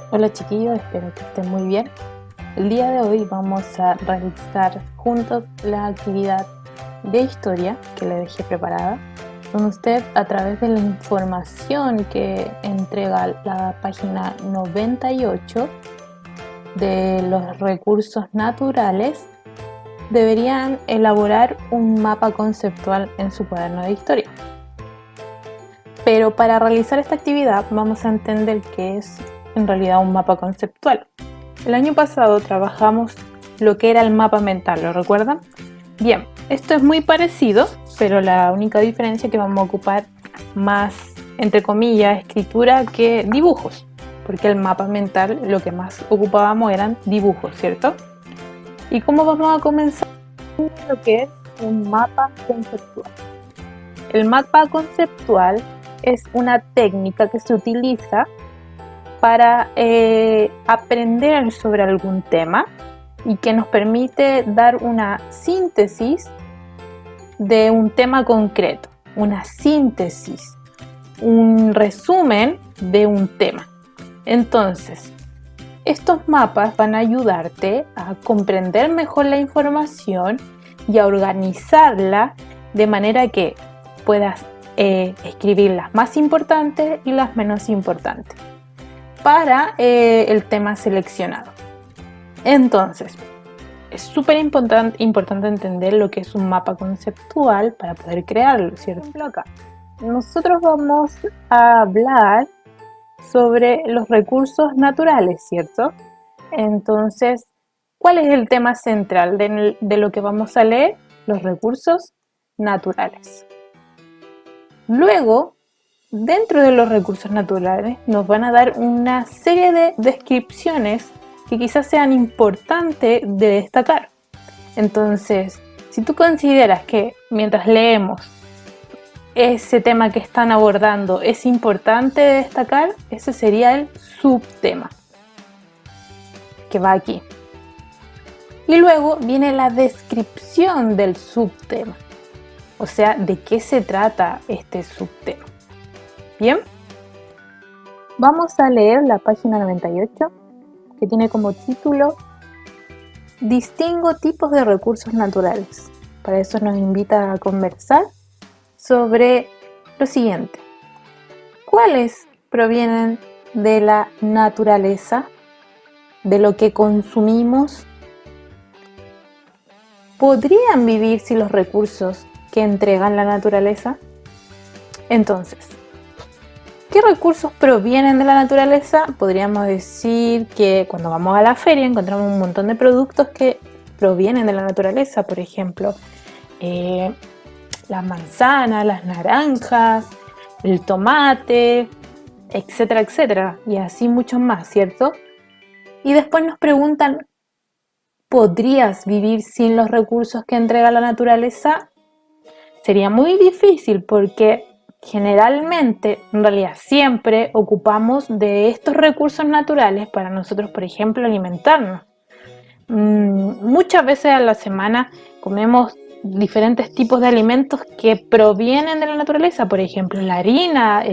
Hola chiquillos, espero que estén muy bien. El día de hoy vamos a realizar juntos la actividad de historia que le dejé preparada, donde usted a través de la información que entrega la página 98 de los recursos naturales, deberían elaborar un mapa conceptual en su cuaderno de historia. Pero para realizar esta actividad vamos a entender qué es en realidad un mapa conceptual. El año pasado trabajamos lo que era el mapa mental, ¿lo recuerdan? Bien, esto es muy parecido, pero la única diferencia es que vamos a ocupar más, entre comillas, escritura que dibujos, porque el mapa mental lo que más ocupábamos eran dibujos, ¿cierto? ¿Y cómo vamos a comenzar lo que es un mapa conceptual? El mapa conceptual es una técnica que se utiliza para aprender sobre algún tema y que nos permite dar una síntesis de un tema concreto, una síntesis, un resumen de un tema. Entonces, estos mapas van a ayudarte a comprender mejor la información y a organizarla de manera que puedas escribir las más importantes y las menos importantes para el tema seleccionado. Entonces, es súper importante entender lo que es un mapa conceptual para poder crearlo, ¿cierto? Por ejemplo, acá nosotros vamos a hablar sobre los recursos naturales, ¿cierto? Entonces, ¿cuál es el tema central de lo que vamos a leer? Los recursos naturales. Luego, dentro de los recursos naturales nos van a dar una serie de descripciones que quizás sean importantes de destacar. Entonces, si tú consideras que mientras leemos ese tema que están abordando es importante destacar, ese sería el subtema que va aquí. Y luego viene la descripción del subtema, o sea, de qué se trata este subtema. Bien, vamos a leer la página 98, que tiene como título Distingo tipos de recursos naturales. Para eso nos invita a conversar sobre lo siguiente. ¿Cuáles provienen de la naturaleza, de lo que consumimos? ¿Podrían vivir sin los recursos que entregan la naturaleza? Entonces, ¿qué recursos provienen de la naturaleza? Podríamos decir que cuando vamos a la feria encontramos un montón de productos que provienen de la naturaleza, por ejemplo, las manzanas, las naranjas, el tomate, etcétera, etcétera, y así muchos más, ¿cierto? Y después nos preguntan, ¿podrías vivir sin los recursos que entrega la naturaleza? Sería muy difícil porque generalmente, en realidad siempre ocupamos de estos recursos naturales para nosotros, por ejemplo, alimentarnos. Muchas veces a la semana comemos diferentes tipos de alimentos que provienen de la naturaleza, por ejemplo, la harina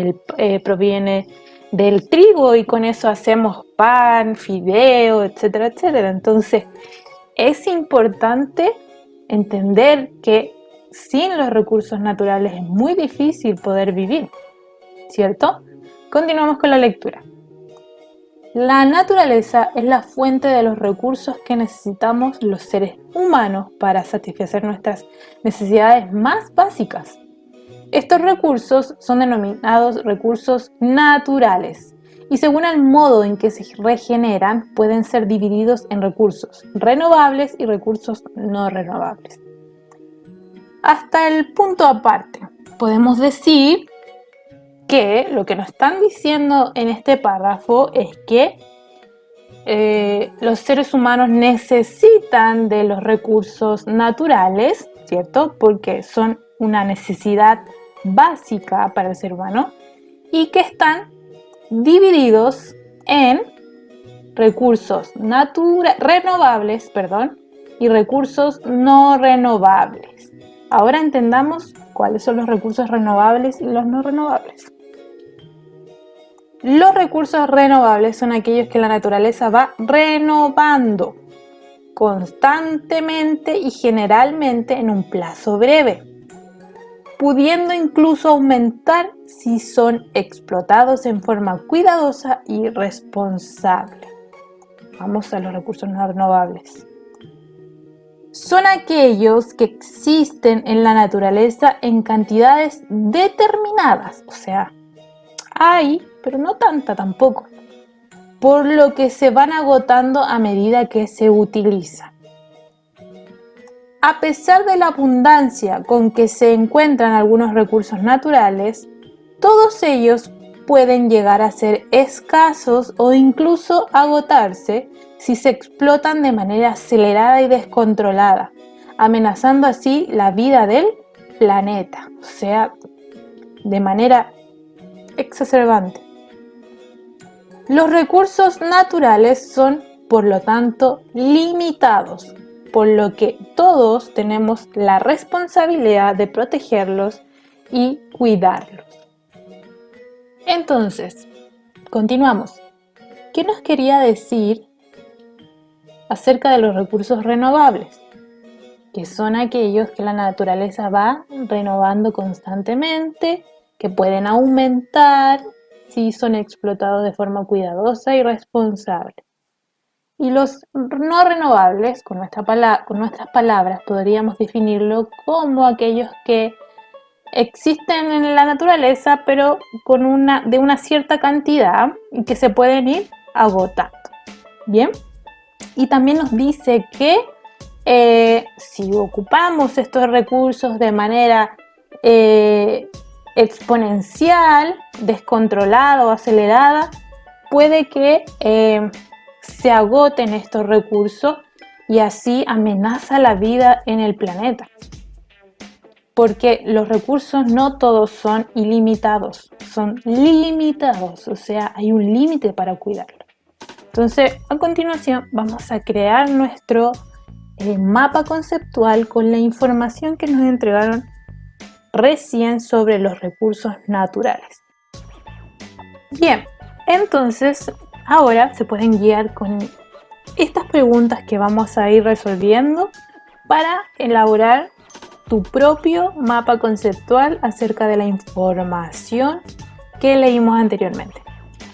proviene del trigo y con eso hacemos pan, fideo, etcétera, etcétera. Entonces, es importante entender que sin los recursos naturales es muy difícil poder vivir, ¿cierto? Continuamos con la lectura. La naturaleza es la fuente de los recursos que necesitamos los seres humanos para satisfacer nuestras necesidades más básicas. Estos recursos son denominados recursos naturales y según el modo en que se regeneran pueden ser divididos en recursos renovables y recursos no renovables. Hasta el punto aparte, podemos decir que lo que nos están diciendo en este párrafo es que los seres humanos necesitan de los recursos naturales, ¿cierto? Porque son una necesidad básica para el ser humano y que están divididos en recursos renovables, y recursos no renovables. Ahora entendamos cuáles son los recursos renovables y los no renovables. Los recursos renovables son aquellos que la naturaleza va renovando constantemente y generalmente en un plazo breve, pudiendo incluso aumentar si son explotados en forma cuidadosa y responsable. Vamos a los recursos no renovables. Son aquellos que existen en la naturaleza en cantidades determinadas, o sea, hay, pero no tanta tampoco, por lo que se van agotando a medida que se utilizan. A pesar de la abundancia con que se encuentran algunos recursos naturales, todos ellos pueden llegar a ser escasos o incluso agotarse si se explotan de manera acelerada y descontrolada, amenazando así la vida del planeta, o sea, de manera exacerbante. Los recursos naturales son, por lo tanto, limitados, por lo que todos tenemos la responsabilidad de protegerlos y cuidarlos. Entonces, continuamos. ¿Qué nos quería decir acerca de los recursos renovables? Que son aquellos que la naturaleza va renovando constantemente, que pueden aumentar si son explotados de forma cuidadosa y responsable. Y los no renovables, con nuestras palabras, podríamos definirlo como aquellos que existen en la naturaleza, pero de una cierta cantidad y que se pueden ir agotando. Bien, y también nos dice que si ocupamos estos recursos de manera exponencial, descontrolada o acelerada, puede que se agoten estos recursos y así amenaza la vida en el planeta. Porque los recursos no todos son ilimitados, son limitados, o sea, hay un límite para cuidarlo. Entonces, a continuación vamos a crear nuestro mapa conceptual con la información que nos entregaron recién sobre los recursos naturales. Bien, entonces ahora se pueden guiar con estas preguntas que vamos a ir resolviendo para elaborar tu propio mapa conceptual acerca de la información que leímos anteriormente.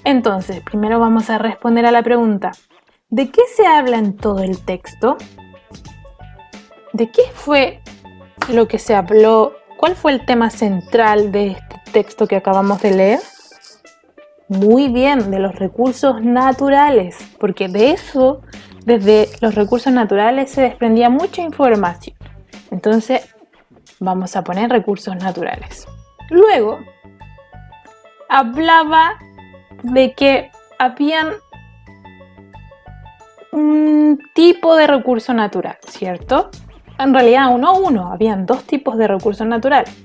Entonces, primero vamos a responder a la pregunta: ¿de qué se habla en todo el texto? ¿De qué fue lo que se habló? ¿Cuál fue el tema central de este texto que acabamos de leer? Muy bien, de los recursos naturales, porque de eso, desde los recursos naturales se desprendía mucha información. Entonces, vamos a poner recursos naturales. Luego, hablaba de que habían un tipo de recurso natural, ¿cierto? En realidad, habían dos tipos de recursos naturales.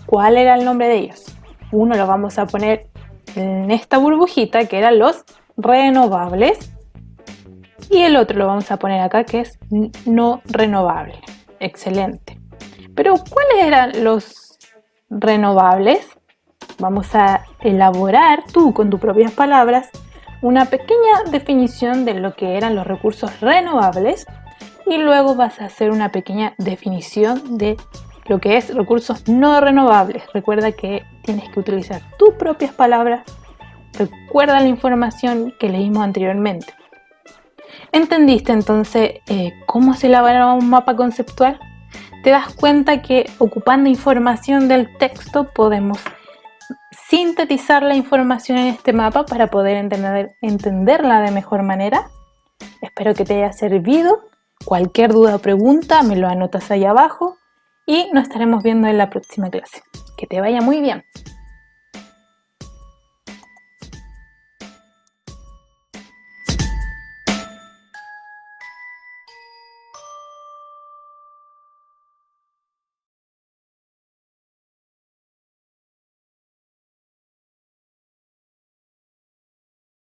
¿Cuál era el nombre de ellos? Uno lo vamos a poner en esta burbujita, que eran los renovables, y el otro lo vamos a poner acá, que es no renovable. Excelente. Pero ¿cuáles eran los renovables? Vamos a elaborar tú con tus propias palabras una pequeña definición de lo que eran los recursos renovables y luego vas a hacer una pequeña definición de lo que es recursos no renovables. Recuerda que tienes que utilizar tus propias palabras. Recuerda la información que leímos anteriormente. ¿Entendiste entonces cómo se elabora un mapa conceptual? Te das cuenta que ocupando información del texto podemos sintetizar la información en este mapa para poder entenderla de mejor manera. Espero que te haya servido. Cualquier duda o pregunta me lo anotas ahí abajo y nos estaremos viendo en la próxima clase. Que te vaya muy bien.